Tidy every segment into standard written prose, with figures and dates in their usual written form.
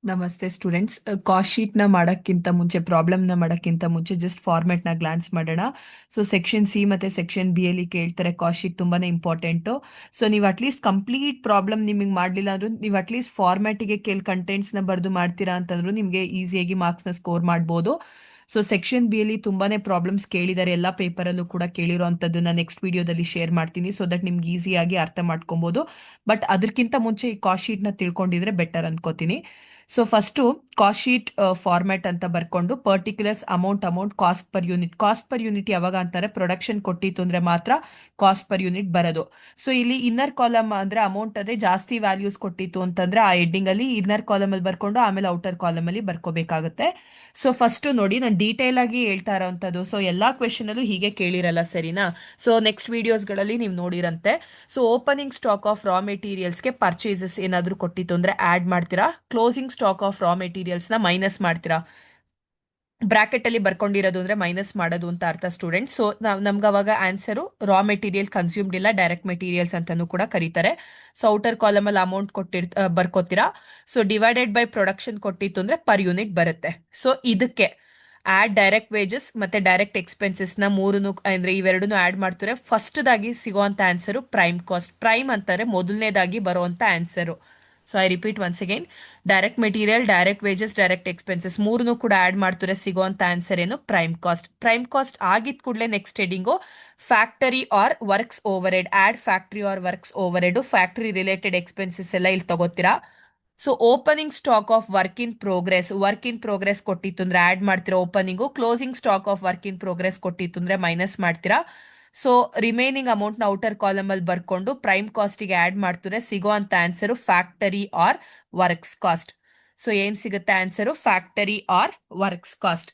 ನಮಸ್ತೆ students. Cost ಶೀಟ್ನ ಮಾಡೋಕ್ಕಿಂತ ಮುಂಚೆ ಪ್ರಾಬ್ಲಮ್ನ ಮಾಡೋಕ್ಕಿಂತ ಮುಂಚೆ ಜಸ್ಟ್ ಫಾರ್ಮೆಟ್ನ ಗ್ಲಾನ್ಸ್ ಮಾಡೋಣ. ಸೊ ಸೆಕ್ಷನ್ ಸಿ ಮತ್ತು ಸೆಕ್ಷನ್ ಬಿ ಅಲ್ಲಿ ಕೇಳ್ತಾರೆ ಕಾಸ್ಟ್ ಶೀಟ್ ತುಂಬಾ ಇಂಪಾರ್ಟೆಂಟು. ಸೊ ನೀವು ಅಟ್ಲೀಸ್ಟ್ ಕಂಪ್ಲೀಟ್ ಪ್ರಾಬ್ಲಮ್ ನಿಮಗೆ ಮಾಡಲಿಲ್ಲ ಅಂದ್ರೂ ನೀವು ಅಟ್ಲೀಸ್ಟ್ ಫಾರ್ಮ್ಯಾಟಿಗೆ ಕೇಳಿ ಕಂಟೆಂಟ್ಸ್ನ ಬರೆದು ಮಾಡ್ತೀರಾ ಅಂತಂದ್ರೂ ನಿಮಗೆ ಈಸಿಯಾಗಿ ಮಾರ್ಕ್ಸ್ನ ಸ್ಕೋರ್ ಮಾಡ್ಬೋದು. ಸೊ ಸೆಕ್ಷನ್ ಬಿ ಅಲ್ಲಿ ತುಂಬಾನೇ ಪ್ರಾಬ್ಲಮ್ಸ್ ಕೇಳಿದ್ದಾರೆ, ಎಲ್ಲ ಪೇಪರಲ್ಲೂ ಕೂಡ ಕೇಳಿರೋ ಅಂಥದ್ದನ್ನ ನೆಕ್ಸ್ಟ್ ವಿಡಿಯೋದಲ್ಲಿ ಶೇರ್ ಮಾಡ್ತೀನಿ ಸೊ ದಟ್ ನಿಮ್ಗೆ ಈಸಿಯಾಗಿ ಅರ್ಥ ಮಾಡ್ಕೊಬೋದು. ಬಟ್ ಅದಕ್ಕಿಂತ ಮುಂಚೆ ಈ ಕಾಸ್ಟ್ ಶೀಟ್ನ ತಿಳ್ಕೊಂಡಿದ್ರೆ ಬೆಟರ್ ಅನ್ಕೋತೀನಿ. So first cost sheet format ಅಂತ ಬರ್ಕೊಂಡು particulars amount cost per unit ಯಾವಾಗ ಅಂತಾರೆ ಪ್ರೊಡಕ್ಷನ್ ಕೊಟ್ಟಿತ್ತು ಅಂದ್ರೆ ಮಾತ್ರ ಕಾಸ್ಟ್ ಪರ್ ಯೂನಿಟ್ ಬರೋದು. ಸೊ ಇಲ್ಲಿ ಇನ್ನರ್ ಕಾಲಮ್ ಅಂದ್ರೆ ಅಮೌಂಟ್ ಅಂದ್ರೆ ಜಾಸ್ತಿ ವ್ಯಾಲ್ಯೂಸ್ ಕೊಟ್ಟಿತ್ತು ಅಂತಂದ್ರೆ ಆ ಹೆಡ್ಡಿಂಗ್ ಅಲ್ಲಿ ಇನ್ನರ್ ಕಾಲಮ್ ಅಲ್ಲಿ ಬರ್ಕೊಂಡು ಆಮೇಲೆ ಔಟರ್ ಕಾಲಮ್ ಅಲ್ಲಿ ಬರ್ಕೋಬೇಕಾಗುತ್ತೆ. ಸೊ ಫಸ್ಟ್ ನೋಡಿ ನಾನು ಡೀಟೇಲ್ ಆಗಿ ಹೇಳ್ತಾ ಇರೋಂಥದ್ದು. ಸೊ ಎಲ್ಲಾ ಕ್ವೆಶನ್ ಅಲ್ಲೂ ಹೀಗೆ ಕೇಳಿರಲ್ಲ, ಸರಿನಾ? ಸೊ ನೆಕ್ಸ್ಟ್ ವಿಡಿಯೋಸ್ಗಳಲ್ಲಿ ನೀವು ನೋಡಿರಂತೆ. So opening stock of raw ಮೆಟೀರಿಯಲ್ಸ್ಗೆ ಪರ್ಚೇಸಸ್ ಏನಾದರೂ ಕೊಟ್ಟಿತ್ತು ಅಂದ್ರೆ ಆಡ್ ಮಾಡ್ತೀರಾ, ಕ್ಲೋಸಿಂಗ್ ಸ್ಟಾಕ್ ಆಫ್ ರಾ ಮೆಟೀರಿಯಲ್ಸ್ನ ಮೈನಸ್ ಮಾಡ್ತೀರಾ. ಬ್ರಾಕೆಟ್ ಅಲ್ಲಿ ಬರ್ಕೊಂಡಿರೋದು ಅಂದ್ರೆ ಮೈನಸ್ ಮಾಡೋದು ಅಂತ ಅರ್ಥ ಸ್ಟೂಡೆಂಟ್. ಸೊ ನಮ್ಗೆ ಅವಾಗ ಆನ್ಸರು ರಾ ಮೆಟೀರಿಯಲ್ ಕನ್ಸ್ಯೂಮ್ಡ್ ಇಲ್ಲ ಡೈರೆಕ್ಟ್ ಮೆಟೀರಿಯಲ್ಸ್ ಅಂತಾನೂ ಕೂಡ ಕರೀತಾರೆ. ಸೊ ಔಟರ್ ಕಾಲಮ್ ಅಲ್ಲಿ ಅಮೌಂಟ್ ಬರ್ಕೋತೀರಾ. ಸೊ ಡಿವೈಡೆಡ್ ಬೈ ಪ್ರೊಡಕ್ಷನ್ ಕೊಟ್ಟಿತ್ತು ಅಂದ್ರೆ ಪರ್ ಯೂನಿಟ್ ಬರುತ್ತೆ. ಸೊ ಇದಕ್ಕೆ ಆಡ್ ಡೈರೆಕ್ಟ್ ವೇಜಸ್ ಮತ್ತೆ ಡೈರೆಕ್ಟ್ ಎಕ್ಸ್ಪೆನ್ಸಸ್ ನ ಮೂರನ್ನು ಅಂದ್ರೆ ಇವೆರಡನ್ನು ಆಡ್ ಮಾಡ್ತಾರೆ. ಫಸ್ಟ್ ದಾಗಿ ಸಿಗುವಂತ ಆನ್ಸರು ಪ್ರೈಮ್ ಕಾಸ್ಟ್. ಪ್ರೈಮ್ ಅಂತಾರೆ ಮೊದಲನೇದಾಗಿ ಬರುವಂತ answer. So I repeat once again, direct material, direct wages, direct expenses ಮೂರನ್ನು ಕೂಡ ಆಡ್ ಮಾಡ್ತಾರೆ. ಸಿಗುವಂತ ಆನ್ಸರ್ ಏನು? Prime cost. ಪ್ರೈಮ್ ಕಾಸ್ಟ್ ಆಗಿದ ಕೂಡಲೇ next heading factory or works overhead. Add factory or works overhead, factory related expenses ಎಲ್ಲ ಇಲ್ಲಿ ತಗೋತೀರಾ. So opening stock of work in progress ಕೊಟ್ಟಿತ್ತು ಅಂದ್ರೆ ಆಡ್ ಮಾಡ್ತೀರಾ opening. Closing stock of work in progress ಕೊಟ್ಟಿತ್ತು ಅಂದ್ರೆ minus ಮಾಡ್ತೀರಾ. So remaining amount ನ ಔಟರ್ ಕಾಲಮ್ ಅಲ್ಲಿ ಬರ್ಕೊಂಡು ಪ್ರೈಮ್ ಕಾಸ್ಟ್ ಗೆ ಆಡ್ ಮಾಡ್ತಾರೆ. ಸಿಗುವಂತ answer factory or works cost. So ಏನ್ ಸಿಗುತ್ತೆ answer? Factory or works cost.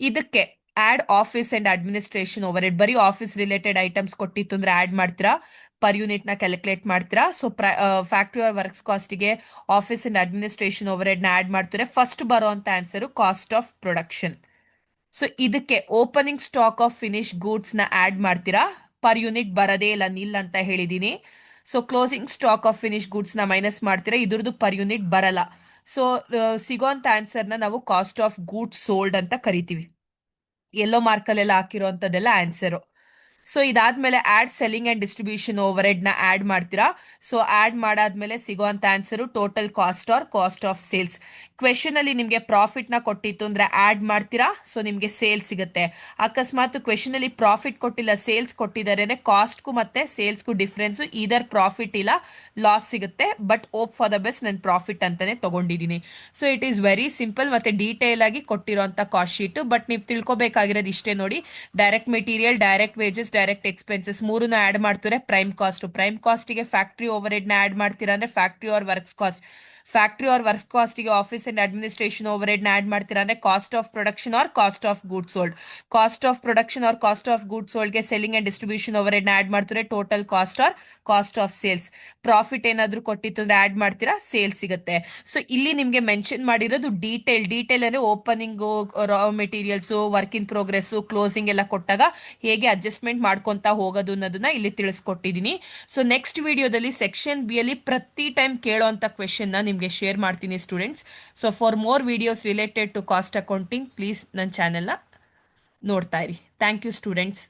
ಇದಕ್ಕೆ add office and administration overhead. ಬರೀ ಆಫೀಸ್ ರಿಲೇಟೆಡ್ ಐಟಮ್ಸ್ ಕೊಟ್ಟಿತ್ತು ಅಂದ್ರೆ ಆಡ್ ಮಾಡ್ತೀರಾ, ಪರ್ ಯೂನಿಟ್ ನ ಕ್ಯಾಲ್ಕುಲೇಟ್ ಮಾಡ್ತೀರಾ. So factory or works cost ಗೆ office and administration overhead ನ ಆಡ್ ಮಾಡ್ತಾರೆ. ಫಸ್ಟ್ ಬರುವಂತ answer cost of production. So ಇದಕ್ಕೆ opening stock of finish goods ನ ಆಡ್ ಮಾಡ್ತೀರಾ, ಪರ್ ಯೂನಿಟ್ ಬರದೇ ಇಲ್ಲ, ನಿಲ್ ಅಂತ ಹೇಳಿದೀನಿ. So closing stock of finish goods ನ ಮೈನಸ್ ಮಾಡ್ತೀರಾ, ಇದ್ರದ್ದು ಪರ್ ಯೂನಿಟ್ ಬರಲ್ಲ. ಸೊ ಸಿಗೋಂತ ಆನ್ಸರ್ ನ ನಾವು ಕಾಸ್ಟ್ ಆಫ್ ಗೂಡ್ಸ್ ಸೋಲ್ಡ್ ಅಂತ ಕರಿತೀವಿ. ಯೆಲ್ಲೋ ಮಾರ್ಕಲ್ಲೆಲ್ಲ ಹಾಕಿರುವಂತದ್ದೆಲ್ಲ ಆನ್ಸರು. ಸೊ ಇದಾದ್ಮೇಲೆ add selling and distribution overhead ನ ಆಡ್ ಮಾಡ್ತೀರಾ. ಸೊ ಆಡ್ ಮಾಡಾದ್ಮೇಲೆ ಸಿಗುವಂತ answer total cost or cost of sales. Question ಅಲ್ಲಿ ನಿಮ್ಗೆ ಪ್ರಾಫಿಟ್ ನ ಕೊಟ್ಟಿತ್ತು ಅಂದ್ರೆ ಆಡ್ ಮಾಡ್ತೀರಾ, ಸೊ ನಿಮ್ಗೆ ಸೇಲ್ಸ್ ಸಿಗುತ್ತೆ. ಅಕಸ್ಮಾತ್ ಕ್ವೆಶನ್ ಅಲ್ಲಿ ಪ್ರಾಫಿಟ್ ಕೊಟ್ಟಿಲ್ಲ ಸೇಲ್ಸ್ ಕೊಟ್ಟಿದ್ದಾರೆ ಅಂದ್ರೆ ಕಾಸ್ಟ್ಗೂ ಮತ್ತೆ ಸೇಲ್ಸ್ಗೂ ಡಿಫ್ರೆನ್ಸ್ ಇದರ್ ಪ್ರಾಫಿಟ್ ಇಲ್ಲ ಲಾಸ್ ಸಿಗುತ್ತೆ. But hope for the best ನಾನು ಪ್ರಾಫಿಟ್ ಅಂತಾನೆ ತಗೊಂಡಿದ್ದೀನಿ. So it is very simple ಮತ್ತೆ ಡೀಟೇಲ್ ಆಗಿ ಕೊಟ್ಟಿರುವಂತ ಕಾಸ್ಟ್ ಶೀಟ್. ಬಟ್ ನೀವು ತಿಳ್ಕೊಬೇಕಾಗಿರೋದು ಇಷ್ಟೇ ನೋಡಿ, direct material, direct wages, direct expenses ಮೂರನ್ನ ಆಡ್ ಮಾಡ್ತಾರೆ. ಪ್ರೈಮ್ ಕಾಸ್ಟ್, ಪ್ರೈಮ್ ಕಾಸ್ಟ್ ಗೆ ಫ್ಯಾಕ್ಟರಿ ಓವರ್ ಹೆಡ್ ನ ಆಡ್ ಮಾಡ್ತೀರಾ ಅಂದ್ರೆ factory or works cost. Factory or work cost ಗೆ office and administration overhead ನ ಆಡ್ ಮಾಡ್ತೀರಾ ಅಂದ್ರೆ cost of production or cost of goods sold. Cost of production or cost of goods sold ಗೆ selling and distribution overhead ನ add ಮಾಡ್ತಾರೆ. Total cost or cost of sales. Profit ಏನಾದ್ರೂ ಕೊಟ್ಟಿತ್ತು ಅಂದ್ರೆ add ಮಾಡ್ತೀರಾ, sales ಸಿಗುತ್ತೆ. So ಇಲ್ಲಿ ನಿಮ್ಗೆ ಮೆನ್ಷನ್ ಮಾಡಿರೋದು ಡೀಟೇಲ್ ಅಂದ್ರೆ opening raw materials, work in progress, closing ಎಲ್ಲ ಕೊಟ್ಟಾಗ ಹೇಗೆ ಅಡ್ಜಸ್ಟ್ಮೆಂಟ್ ಮಾಡ್ಕೊಂತ ಹೋಗೋದು ಅನ್ನೋದನ್ನ ಇಲ್ಲಿ ತಿಳಿಸ್ಕೊಟ್ಟಿದ್ದೀನಿ. ಸೊ ನೆಕ್ಸ್ಟ್ ವಿಡಿಯೋದಲ್ಲಿ ಸೆಕ್ಷನ್ ಬಿ ಅಲ್ಲಿ ಪ್ರತಿ ಟೈಮ್ ಕೇಳೋಂತ ಕ್ವೆಶನ್ ನ ನಿಮ್ಗೆ ಶೇರ್ ಮಾಡ್ತೀನಿ students. So for more videos related to cost accounting please ನನ್ನ ಚಾನೆಲ್ನ ನೋಡ್ತಾ ಇರಿ. Thank you students.